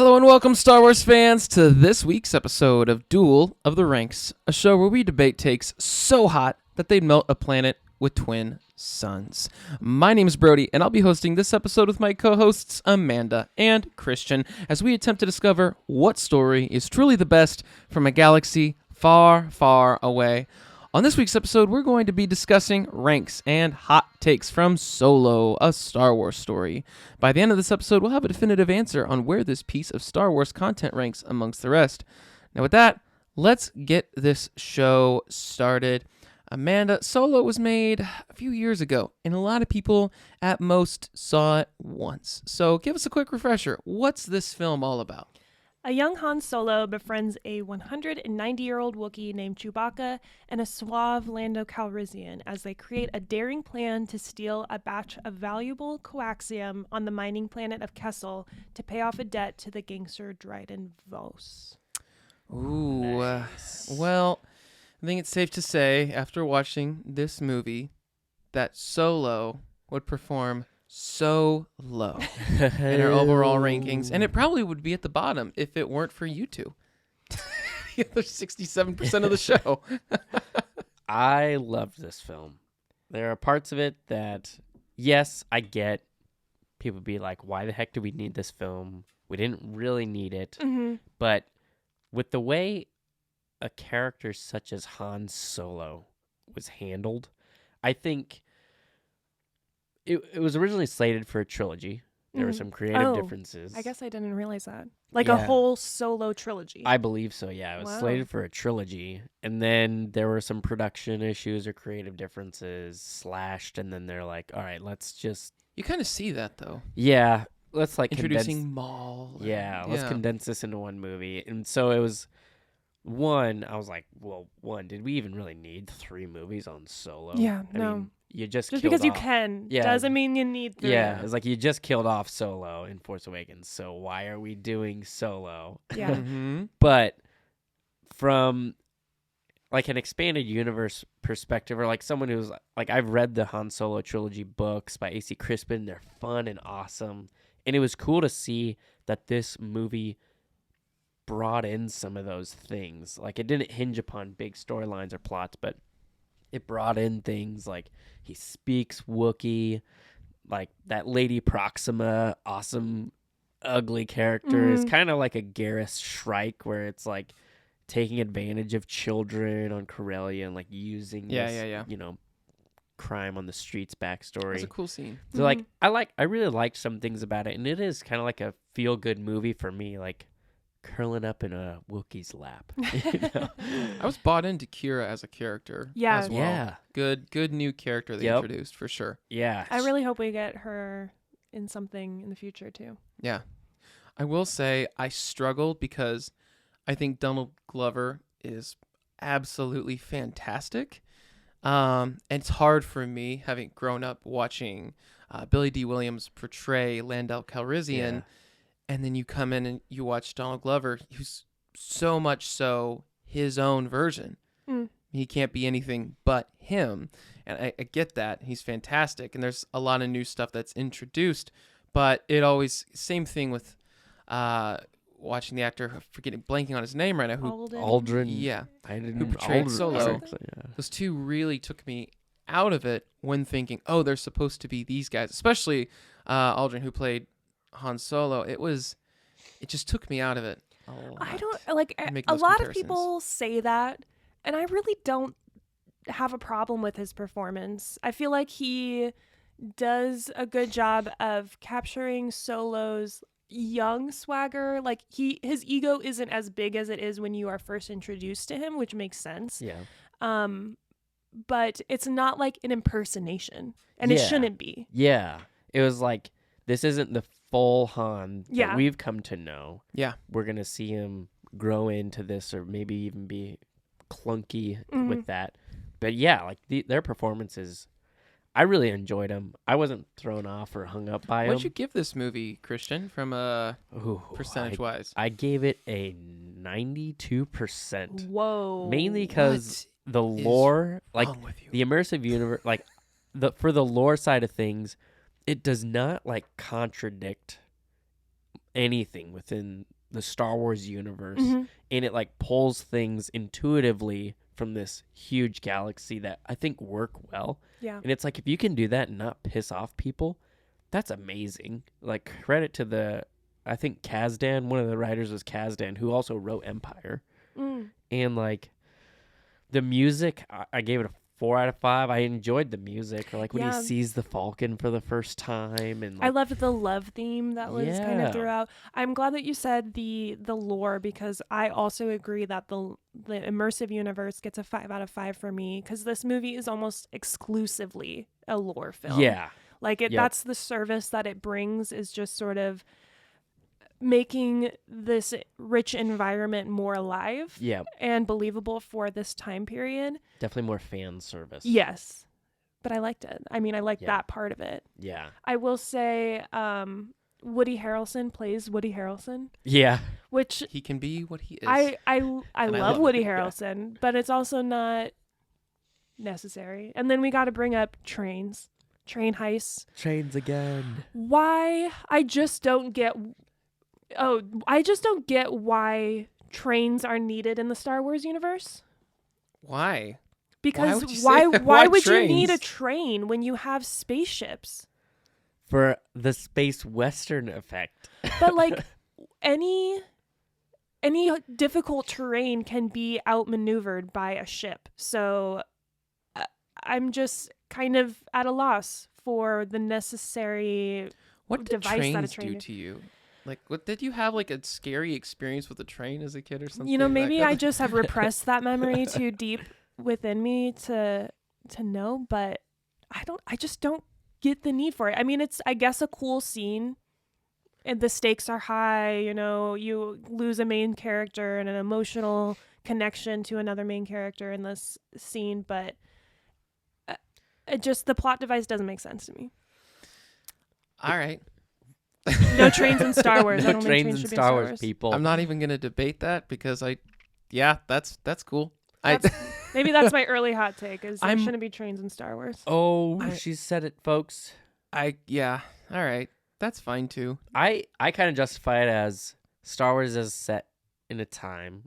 Hello and welcome, Star Wars fans, to this week's episode of Duel of the Ranks, a show where we debate takes so hot that they'd melt a planet with twin suns. My name is Brody, and I'll be hosting this episode with my co-hosts Amanda and Christian as we attempt to discover what story is truly the best from a galaxy far, far away. On this week's episode, we're going to be discussing ranks and hot takes from Solo, a Star Wars story. By the end of this episode, we'll have a definitive answer on where this piece of Star Wars content ranks amongst the rest. Now with that, let's get this show started. Amanda, Solo was made a few years ago, and a lot of people at most saw it once. So give us a quick refresher. What's this film all about? A young Han Solo befriends a 190-year-old Wookiee named Chewbacca and a suave Lando Calrissian as they create a daring plan to steal a batch of valuable coaxium on the mining planet of Kessel to pay off a debt to the gangster Dryden Vos. Ooh, Nice. Well, I think it's safe to say, after watching this movie, that Solo would perform so low in our overall rankings, and it probably would be at the bottom if it weren't for you two. The other 67% of the show. I loved this film. There are parts of it that, yes, I get. People be like, why the heck do we need this film? We didn't really need it. Mm-hmm. But with the way a character such as Han Solo was handled, I think it was originally slated for a trilogy. There were some creative differences. I guess I didn't realize that. Like Yeah. a whole Solo trilogy. I believe so, yeah. It was Wow. slated for a trilogy. And then there were some production issues or creative differences slashed. And then they're like, all right, let's just, You kind of see that, though. let's like Introducing condense. Maul. and- Yeah, let's condense this into one movie. And so it was I was like, well, did we even really need 3 movies on Solo? Yeah, I no. mean, you just Just killed because you off- can Yeah. doesn't mean you need to. Yeah, it's like you just killed off Solo in Force Awakens. So why are we doing Solo? Yeah. Mhm. But from like an expanded universe perspective, or like someone who's like, I've read the Han Solo trilogy books by A.C. Crispin. They're fun and awesome. And it was cool to see that this movie brought in some of those things. Like, it didn't hinge upon big storylines or plots, but it brought in things like he speaks Wookiee, like that Lady Proxima, awesome, ugly character is kind of like a Garrus Shrike, where it's like taking advantage of children on Corellia and like using this, crime on the streets backstory. That's a cool scene. So I really liked some things about it, and it is kind of like a feel good movie for me, like curling up in a Wookiee's lap. You know? I was bought into Kira as a character. Yeah. As well. Yeah. Good new character they Yep. introduced, for sure. Yeah. I really hope we get her in something in the future too. Yeah. I will say I struggled because I think Donald Glover is absolutely fantastic. And it's hard for me, having grown up watching Billy D. Williams portray Lando Calrissian, Yeah. and then you come in and you watch Donald Glover, who's so much so his own version. He can't be anything but him. And I get that. He's fantastic. And there's a lot of new stuff that's introduced. But it always, same thing with watching the actor, blanking on his name right now. Aldrin. Yeah. I didn't Who portrayed Aldrin- Solo. Yeah. Those two really took me out of it when thinking, oh, they're supposed to be these guys. Especially Aldrin, who played Han Solo. It just took me out of it. I don't like Make a those lot of comparisons. people say that, and I really don't have a problem with his performance. I feel like he does a good job of capturing Solo's young swagger. Like his ego isn't as big as it is when you are first introduced to him, which makes sense. Yeah. But it's not like an impersonation, and it Yeah. shouldn't be. Yeah. It was like, this isn't the full Han that Yeah. we've come to know. Yeah. We're going to see him grow into this, or maybe even be clunky Mhm. with that. But yeah, like their performances, I really enjoyed them. I wasn't thrown off or hung up by them. What'd you give this movie, Christian, from percentage-wise? I gave it a 92%. Whoa. Mainly because the is lore, like wrong with you? the immersive universe, like for the lore side of things, it does not like contradict anything within the Star Wars universe, Mhm. and it like pulls things intuitively from this huge galaxy that I think work well. Yeah. And it's like, if you can do that and not piss off people, that's amazing. Like, credit to I think Kazdan, one of the writers was Kazdan, who also wrote Empire. Mm. And like the music, I gave it a 4 out of 5. I enjoyed the music, or like when he Yeah. sees the Falcon for the first time, and like, I loved the love theme that was kind Yeah. of throughout. I'm glad that you said the lore, because I also agree that the immersive universe gets a 5 out of 5 for me, because this movie is almost exclusively a lore film. yeah, Like Yep. that's the service that it brings, is just sort of making this rich environment more alive yeah, and believable for this time period. definitely more fan service. Yes. But I liked it. I mean, I liked Yeah. that part of it. Yeah. I will say Woody Harrelson plays Woody Harrelson, Yeah. which He can be what he is. I And I love love Woody it. Yeah. Harrelson, but it's also not necessary. And then we got to bring up train heists. Trains again. Why? I just don't get why trains are needed in the Star Wars universe. Why? Because would you say why that? why Why would you need a trains? train when you have spaceships? For the space western effect. But like any difficult terrain can be outmaneuvered by a ship. So I'm just kind of at a loss for the necessary What did device that a trains train do is. to you? Like, what did you have like a scary experience with a train as a kid or something? You know, maybe Like, I just have repressed that memory too deep within me to know, but I just don't get the need for it. I mean, it's, I guess, a cool scene, and the stakes are high, you know, you lose a main character and an emotional connection to another main character in this scene, but it just, the plot device doesn't make sense to me. All right. No trains in Star Wars. I No don't think trains trains in should be Star Wars, people. I'm not even gonna debate that because that's cool. Maybe that's my early hot take, is there I'm- shouldn't be trains in Star Wars. Oh, she said it, folks. Yeah. All right. That's fine too. I kind of justify it as Star Wars is set in a time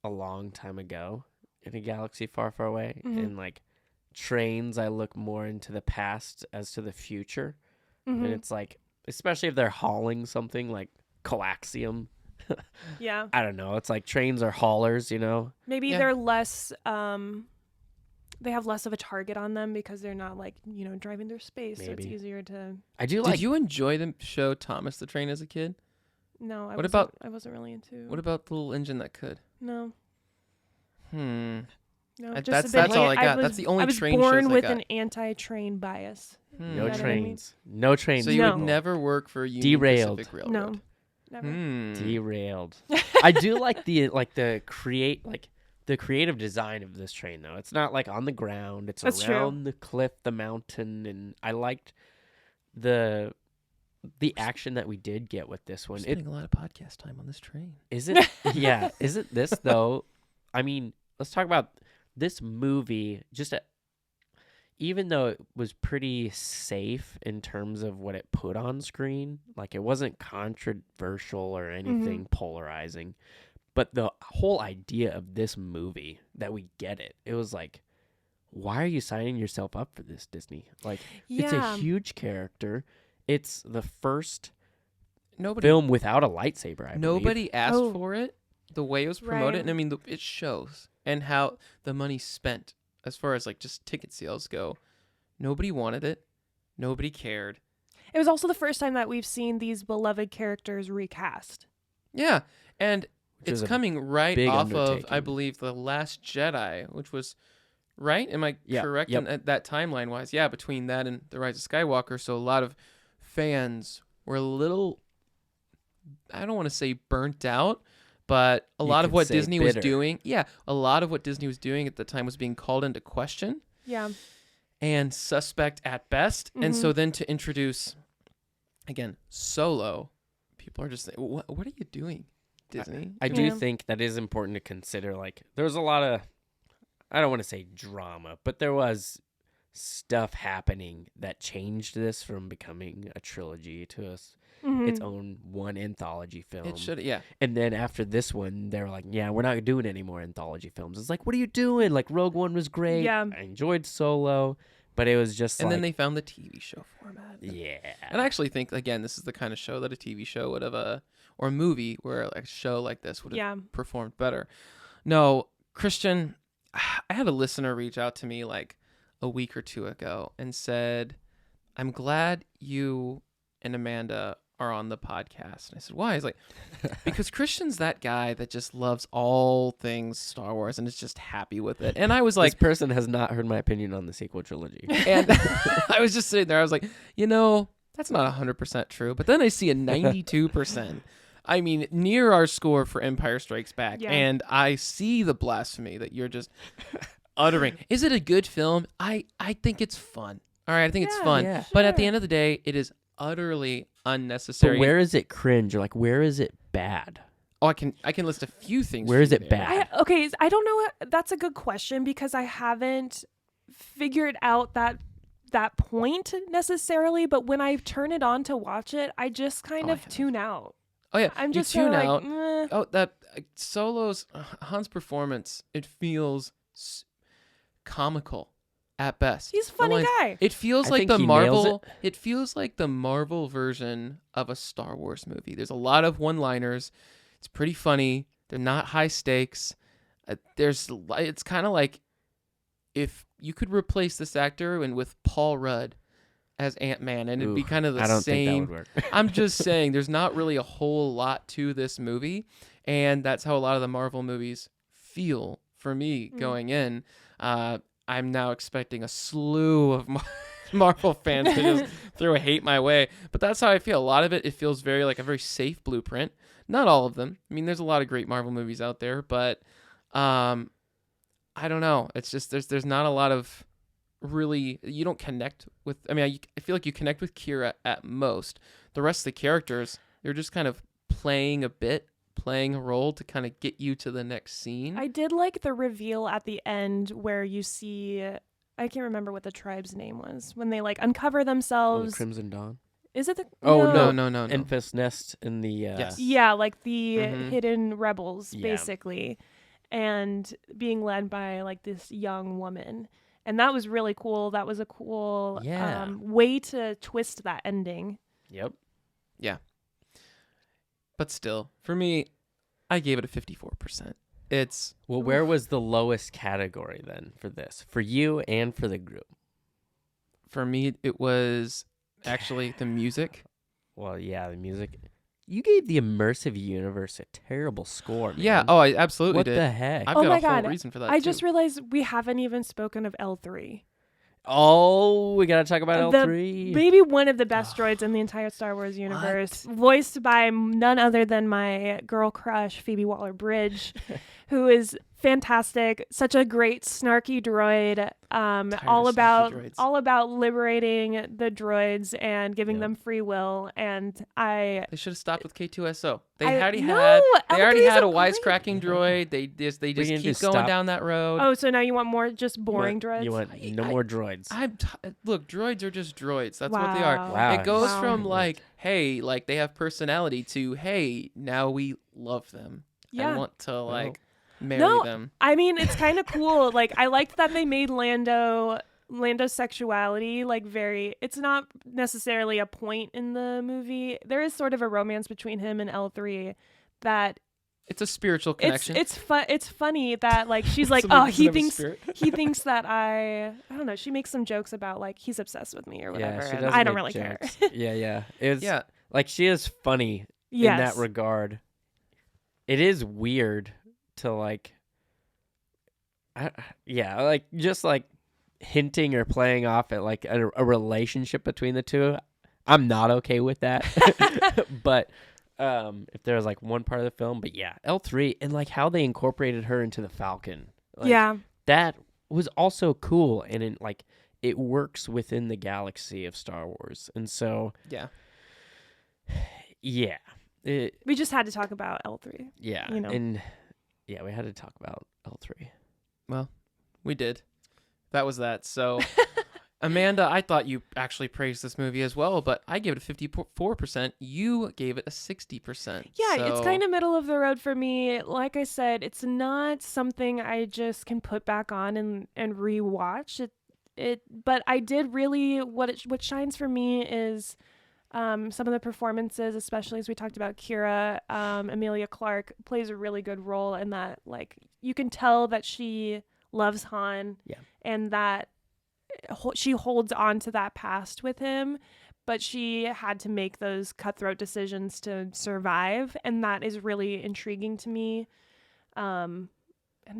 a long time ago in a galaxy far, far away. Mhm. And like trains, I look more into the past as to the future. Mhm. And it's like, especially if they're hauling something like coaxium. Yeah. I don't know. It's like trains are haulers, you know? Maybe Yeah. they're less, they have less of a target on them because they're not like, you know, driving through space. So it's Maybe. easier to, I do Did like. you enjoy the show Thomas the Train as a kid? no, What about- I wasn't really into, What about the little engine that could? no, Hmm. no. That's- just a bit that's all like- I got. was- That's the only I was train born shows I with got. an anti-train bias. Hmm. No You know what I mean? trains. No trains. So you No. would never work for Union Derailed. Pacific Railroad. No, never. Hmm. Derailed. I do like the creative design of this train though. It's not like on the ground. It's That's true. around the cliff, the mountain, and I liked the action that we did get with this We're one. spending a lot of podcast time on this train. Isn't this though? I mean, let's talk about this movie. Even though it was pretty safe in terms of what it put on screen, like it wasn't controversial or anything polarizing, but the whole idea of this movie, that we get it, it was like, why are you signing yourself up for this, Disney? Like, it's a Yeah. huge character. It's the first Nobody film without a lightsaber, I believe. Nobody asked Oh. for it. The way it was promoted, Right. and I mean, it shows, and how the money spent as far as like just ticket sales go. Nobody wanted it. Nobody cared. It was also the first time that we've seen these beloved characters recast. Yeah, and Which it's is a coming right big off of, I undertaking. believe, The Last Jedi, which was right. Am I Yeah, correct yep. in that timeline wise? Yeah, between that and The Rise of Skywalker. So a lot of fans were a little, I don't want to say burnt out, but a You lot of could what say Disney was bitter. doing, a lot of what Disney was doing at the time was being called into question Yeah. and suspect at best. And so then to introduce, again, Solo, people are just saying, what are you doing, Disney? I do Yeah. think that is important to consider. Like, there was a lot of, I don't want to say drama, but there was stuff happening that changed this from becoming a trilogy to its own one anthology film. It should, yeah. And then after this one, they were like, yeah, we're not doing any more anthology films. It's like, what are you doing? Like, Rogue One was great. Yeah. I enjoyed Solo, but it was just And like... then they found the TV show format. Yeah. And I actually think, again, this is the kind of show that a TV show would have, or a movie where like, a show like this would have performed better. No, Christian, I had a listener reach out to me like a week or two ago and said, I'm glad you and Amanda are on the podcast. And I said, why? He's like, because Christian's that guy that just loves all things Star Wars and is just happy with it. And I was like, this person has not heard my opinion on the sequel trilogy. and I was just sitting there. I was like, that's not 100% true. But then I see a 92%. I mean, near our score for Empire Strikes Back. Yeah. And I see the blasphemy that you're just uttering. Is it a good film? I think it's fun. All right, I think it's fun. Yeah. But at the end of the day, it is utterly unnecessary. But where is it cringe? Or like, where is it bad? Oh, I can list a few things. Where is it there. bad? I don't know. That's a good question because I haven't figured out that point necessarily. But when I turn it on to watch it, I just kind of tune out. Oh yeah, I'm just you tune like, out. meh. Oh, that Solo's Han's performance. It feels comical at best. He's a funny guy. It feels I like think the he nails Marvel. It feels like the Marvel version of a Star Wars movie. There's a lot of one-liners. It's pretty funny. They're not high stakes. It's kind of like if you could replace this actor with Paul Rudd as Ant-Man, and it'd be kind of the I don't same. think that would work. I'm just saying, there's not really a whole lot to this movie, and that's how a lot of the Marvel movies feel for me going in. I'm now expecting a slew of Marvel fans to just throw hate my way, but that's how I feel. A lot of it feels very like a very safe blueprint. Not all of them. I mean, there's a lot of great Marvel movies out there, but I don't know. It's just there's not a lot of really, you don't connect with. I mean, I feel like you connect with Kira at most. The rest of the characters, they're just kind of playing a role to kind of get you to the next scene. I did like the reveal at the end where you see, I can't remember what the tribe's name was, when they like uncover themselves. Crimson Dawn. Is it the? No. Enfys Nest in the. Yes. Yeah, like the Mhm. hidden rebels, Yeah. basically, and being led by like this young woman. And that was really cool. That was a cool way to twist that ending. Yep. Yeah. But still, for me, I gave it a 54%. It's Well, where was the lowest category then for this? For you and for the group? for me, it was actually the music. Well, yeah, the music. You gave the immersive universe a terrible score, man. Yeah. Oh, I absolutely What did. the heck? I've Oh got my a whole God. reason for that. I too. just realized we haven't even spoken of L3. Oh, we gotta talk about L3. Maybe one of the best droids in the entire Star Wars universe, voiced by none other than my girl crush, Phoebe Waller-Bridge, who is fantastic. Such a great snarky droid. All about liberating the droids and giving them free will. And They should have stopped with K2SO. They I- already no, had L3 is a a great wisecracking droid. They just need keep to going stop. down that road. Oh, so now you want more just boring droids? You want no more droids. Look, droids are just droids. That's what they are. Wow. It goes Wow. from like, hey, like they have personality to, hey, now we love them. Yeah. I want to like marry No, them. I mean, it's kind of cool. Like, I liked that they made Lando's sexuality like it's not necessarily a point in the movie. There is sort of a romance between him and L3 that It's a spiritual connection. it's funny that like she's like, Somebody oh, doesn't have a he thinks that I don't know, she makes some jokes about like he's obsessed with me or whatever, she and does I don't make really care. jokes. Yeah. It's Yeah. like she is funny Yes. in that regard. It is weird to like like just like hinting or playing off at like a relationship between the two. I'm not okay with that. But if there was like one part of the film, but yeah, L3 and like how they incorporated her into the Falcon. Like, yeah. that was also cool, and it works within the galaxy of Star Wars. And so Yeah. We just had to talk about L3. Yeah. You know. And yeah, we had to talk about L3. Well, we did. That was that. So Amanda, I thought you actually praised this movie as well, but I gave it a 54%. You gave it a 60%. Yeah, it's So- kind of middle of the road for me. Like I said, it's not something I just can put back on and rewatch. But I did really what shines for me is some of the performances, especially as we talked about Kira. Emilia Clarke plays a really good role in that. Like, you can tell that she loves Han, and that she holds on to that past with him, but she had to make those cutthroat decisions to survive, and that is really intriguing to me. And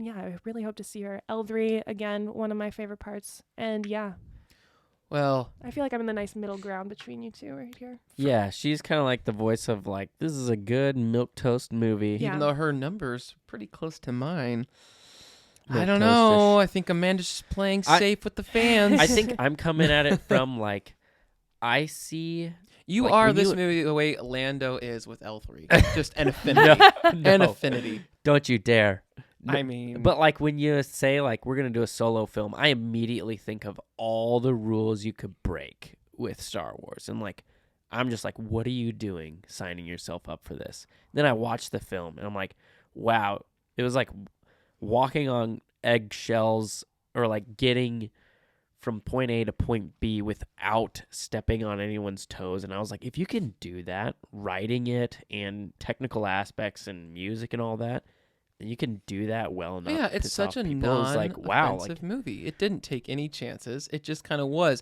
yeah, I really hope to see her. Eldri, again, one of my favorite parts. And yeah, well, I feel like I'm in the nice middle ground between you two right here. Yeah, she's kind of like the voice of like, this is a good milquetoast movie. Yeah. even though her number's pretty close to mine, I Milquetoast-ish. don't know. I think Amanda's just playing safe with the fans. I think I'm coming at it from like, I see. you like, are when this you- movie the way Lando is with L3. Just an affinity. An No. affinity. Don't you dare. I mean, But like when you say like we're gonna do a solo film, I immediately think of all the rules you could break with Star Wars, and like I'm just like, what are you doing signing yourself up for this? Then I watch the film and I'm like, wow, it was like walking on eggshells or like getting from point A to point B without stepping on anyone's toes. And I was like, if you can do that, writing it and technical aspects and music and all that, then you can do that well enough. yeah, to it's piss such off a people. It was like, wow, non-offensive like, movie. It didn't take any chances. It just kind of was.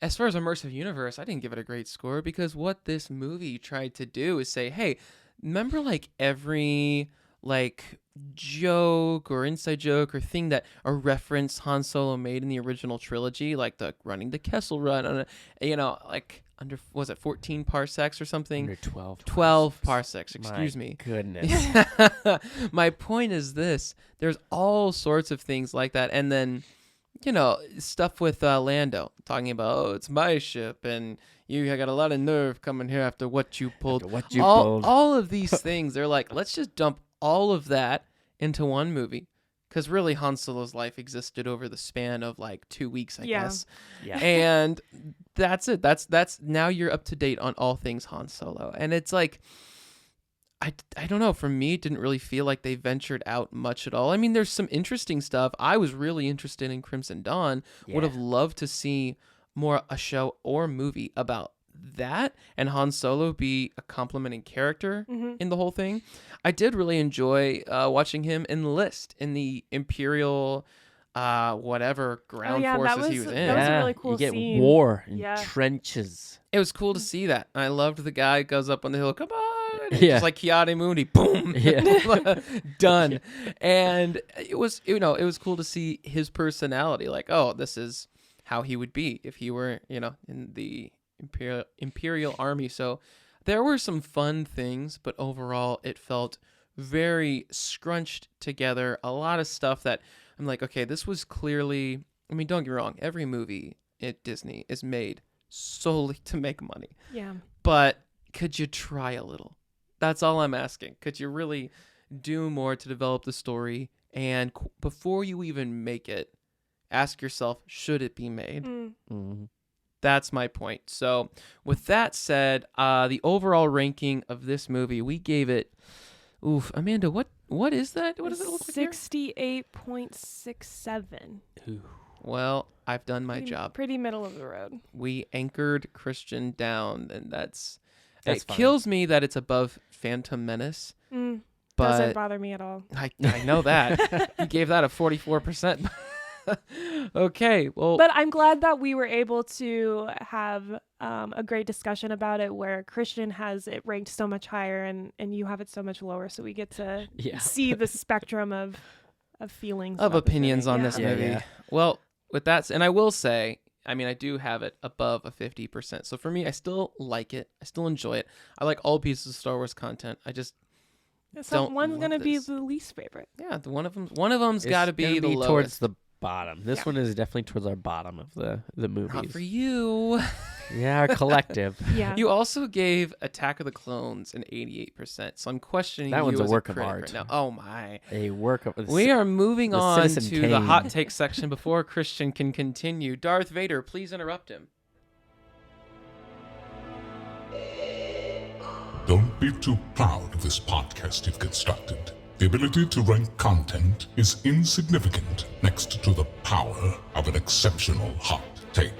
As far as immersive universe, I didn't give it a great score because what this movie tried to do is say, hey, remember like every like joke or inside joke or thing that a reference Han Solo made in the original trilogy, like the running the Kessel Run on like under, was it 14 parsecs or something? under 12 parsecs, excuse My me. Goodness. My point is this: there's all sorts of things like that, and then stuff with Lando talking about, oh, it's my ship, and you got a lot of nerve coming here after what you pulled. After what you all, pulled. all of these things, they're like, let's just dump all of that into one movie, because really Han Solo's life existed over the span of like 2 weeks, I guess. Yeah. And that's it. That's now you're up to date on all things Han Solo, and it's like, I don't know. For me, it didn't really feel like they ventured out much at all. I mean, there's some interesting stuff. I was really interested in Crimson Dawn. Would have loved to see more a show or movie about that, and Han Solo be a complementing character in the whole thing. I did really enjoy watching him enlist in the Imperial whatever ground forces he was in. That was a really cool you get scene. war in Yeah. trenches. It was cool to see that. I loved the guy goes up on the hill, come on, Yeah. just like Kiade Mundi, boom, Yeah. done. And it was, it was cool to see his personality. Like, oh, this is how he would be if he were, in the Imperial Army. So there were some fun things, but overall, it felt very scrunched together. A lot of stuff that I'm like, okay, this was clearly. I mean, don't get me wrong. Every movie at Disney is made solely to make money. Yeah. But could you try a little? That's all I'm asking. Could you really do more to develop the story? And before you even make it, ask yourself, should it be made? Mm-hmm. That's my point. So with that said, the overall ranking of this movie, we gave it, Amanda, what is that? What does it look like here? 68.67. Well, I've done my job. Pretty middle of the road. We anchored Christian down, and That's it fine. kills me that it's above Phantom Menace. Doesn't But bother me at all. I know that. You gave that a 44%. Okay, well, But I'm glad that we were able to have a great discussion about it, where Christian has it ranked so much higher and you have it so much lower, so we get to see the spectrum of feelings of about this opinions movie. on Yeah. this movie. Well, with that, and I will say, I mean, I do have it above a 50%. So for me, I still like it. I still enjoy it. I like all pieces of Star Wars content. I just So don't one's love gonna be this. the least favorite. one of them's got to be the lowest. towards the bottom. This one is definitely towards our bottom of the movies. Not for you. Yeah, our collective. Yeah. You also gave Attack of the Clones an 88%. So I'm questioning That you one's a as work of critic art. right now. Oh my. A work of We are moving the on Citizen to the Kane. hot take section before Christian can continue. Darth Vader, please interrupt him. Don't be too proud of this podcast you've constructed. The ability to rank content is insignificant next to the power of an exceptional hot take.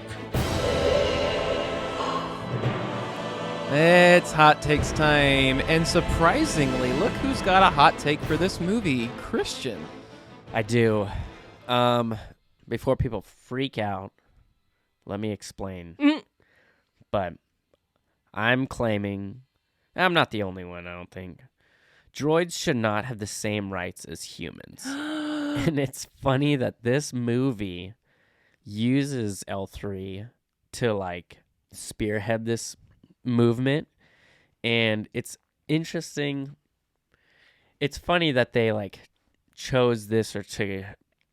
It's hot takes time, and surprisingly, look who's got a hot take for this movie, Christian. I do. Before people freak out, let me explain. But I'm claiming, I'm not the only one, I don't think. Droids should not have the same rights as humans. And it's funny that this movie uses L3 to like spearhead this movement, and it's interesting. It's funny that they like chose this or to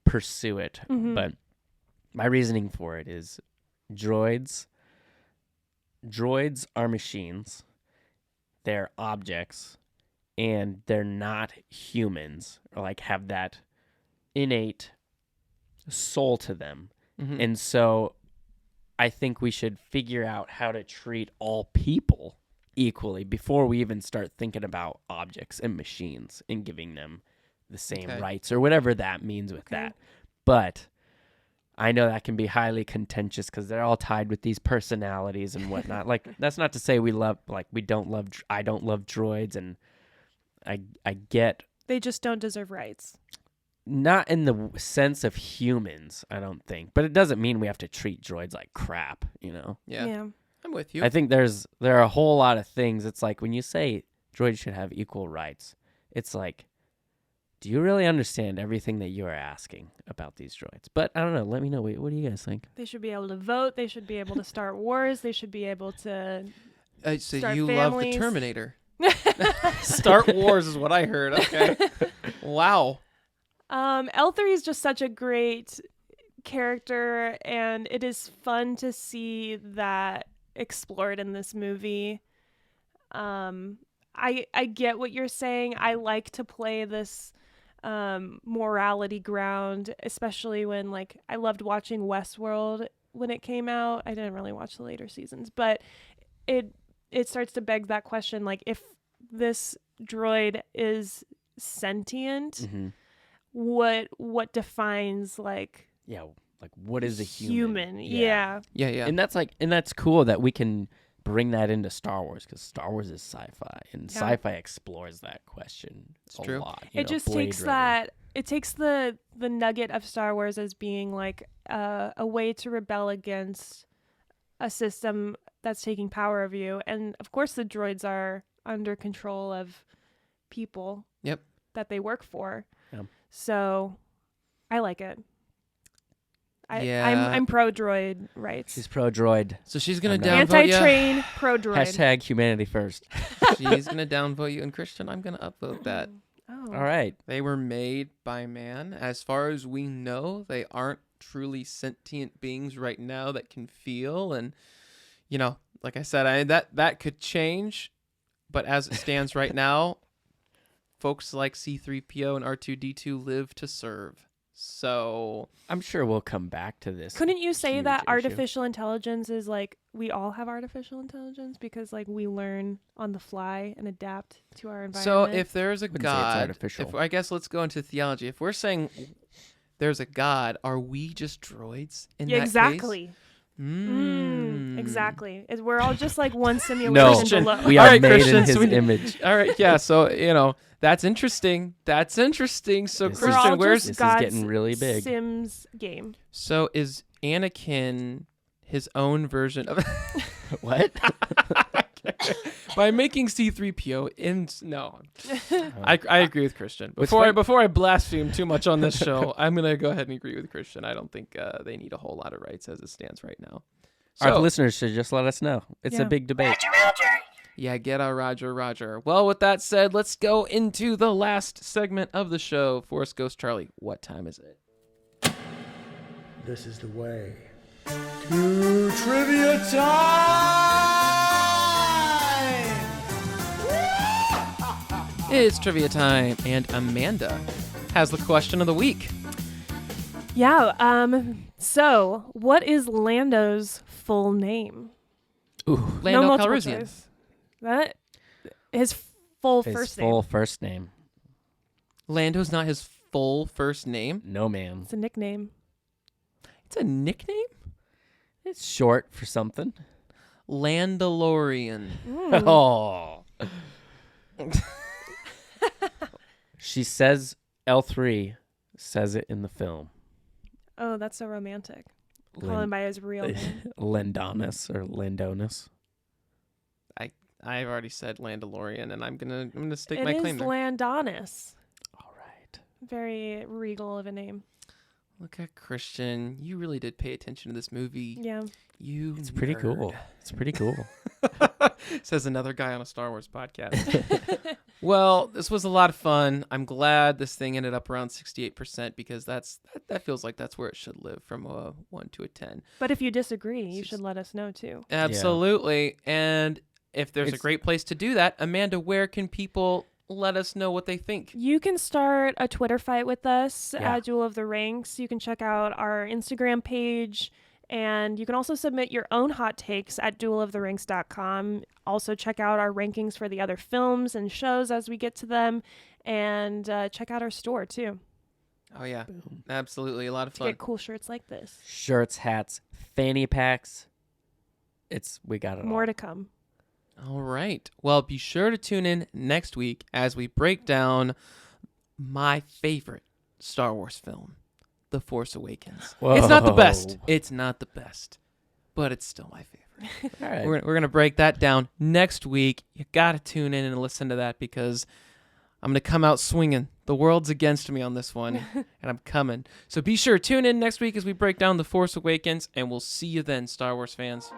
pursue it, but my reasoning for it is droids are machines, they're objects, and they're not humans or like have that innate soul to them. And so I think we should figure out how to treat all people equally before we even start thinking about objects and machines and giving them the same rights or whatever that means with that. But I know that can be highly contentious because they're all tied with these personalities and whatnot. Like, that's not to say I don't love droids, and I get. They just don't deserve rights. Not in the sense of humans, I don't think. But it doesn't mean we have to treat droids like crap, you know? Yeah. I'm with you. I think there are a whole lot of things. It's like when you say droids should have equal rights, it's like, do you really understand everything that you are asking about these droids? But I don't know. Let me know. What do you guys think? They should be able to vote. They should be able to start wars. They should be able to So start you love the families. Terminator. Start wars is what I heard. Okay. Wow. L3 is just such a great character, and it is fun to see that explored in this movie. I get what you're saying. I like to play this morality ground, especially when, like, I loved watching Westworld when it came out. I didn't really watch the later seasons, but it starts to beg that question, like, if this droid is sentient, what defines, like, what is a human? Yeah. And that's cool that we can bring that into Star Wars, because Star Wars is sci-fi, and sci-fi explores that question a lot. It just takes the nugget of Star Wars as being like a way to rebel against a system that's taking power of you, and of course the droids are under control of people that they work for. So I like it. I'm pro droid rights. She's pro droid. So she's gonna downvote you. Anti-train, pro droid. Hashtag humanity first. She's gonna downvote you, and Christian, I'm gonna upvote that. Oh. All right. They were made by man. As far as we know, they aren't truly sentient beings right now that can feel. And, you know, like I said, that could change. But as it stands right now, folks like C-3PO and R2-D2 live to serve. So I'm sure we'll come back to this. Couldn't you say huge that issue. artificial intelligence is like, we all have artificial intelligence because, like, we learn on the fly and adapt to our environment? So if there's a Wouldn't say it's God, artificial. I guess let's go into theology. If we're saying there's a God, are we just droids in that exactly. case? Exactly. We're all just like one No, simulation below. we All are right, made Christian, in his so we- image. All right, yeah. So that's interesting. So This We're Christian, all where's just This is God's getting really big. Sims game. so is Anakin his own version of What? by making C-3PO in no? Oh. I agree with Christian. What's Before I blaspheme too much on this show, I'm gonna go ahead and agree with Christian. I don't think they need a whole lot of rights as it stands right now. Our So, listeners should just let us know. It's a Yeah. big debate. yeah, get our Roger. Well, with that said, let's go into the last segment of the show. Force Ghost Charlie, what time is it? this is the way to trivia time! It's trivia time, and Amanda has the question of the week. Yeah. So, what is Lando's full name? Ooh, No Lando multiple Calrissian. choice. That his full His first full name. first name. Lando's not his full first name. No, ma'am. It's a nickname. It's a nickname. It's short for something. Landalorian. Oh. She says L3 says it in the film. Oh, that's so romantic. Call Lin- him by his real name. Landonis or Landonus. I've already said Landalorian, and I'm gonna stake It my is claim there. Landonis. All right. Very regal of a name. Look at Christian. You really did pay attention to this movie. Yeah. You. It's pretty nerd. cool. It's pretty cool. Says another guy on a Star Wars podcast. Well, this was a lot of fun. I'm glad this thing ended up around 68% because that feels like that's where it should live, from a 1 to a 10. But if you disagree, you should let us know too. Absolutely. And if there's a It's- great place to do that, Amanda, where can people let us know what they think? You can start a Twitter fight with us Yeah. at Duel of the Ranks. You can check out our Instagram page, and you can also submit your own hot takes at dueloftheranks.com. Also check out our rankings for the other films and shows as we get to them, and check out our store too Oh, yeah. Absolutely. A lot of to fun. get cool shirts like this. Shirts, hats, fanny packs. We got it More all. to come. All right. Well, be sure to tune in next week as we break down my favorite Star Wars film, The Force Awakens. It's not the best. Whoa. It's not the best, but it's still my favorite. All right. We're going to break that down next week. You got to tune in and listen to that because I'm going to come out swinging. The world's against me on this one, and I'm coming. So be sure to tune in next week as we break down The Force Awakens, and we'll see you then, Star Wars fans.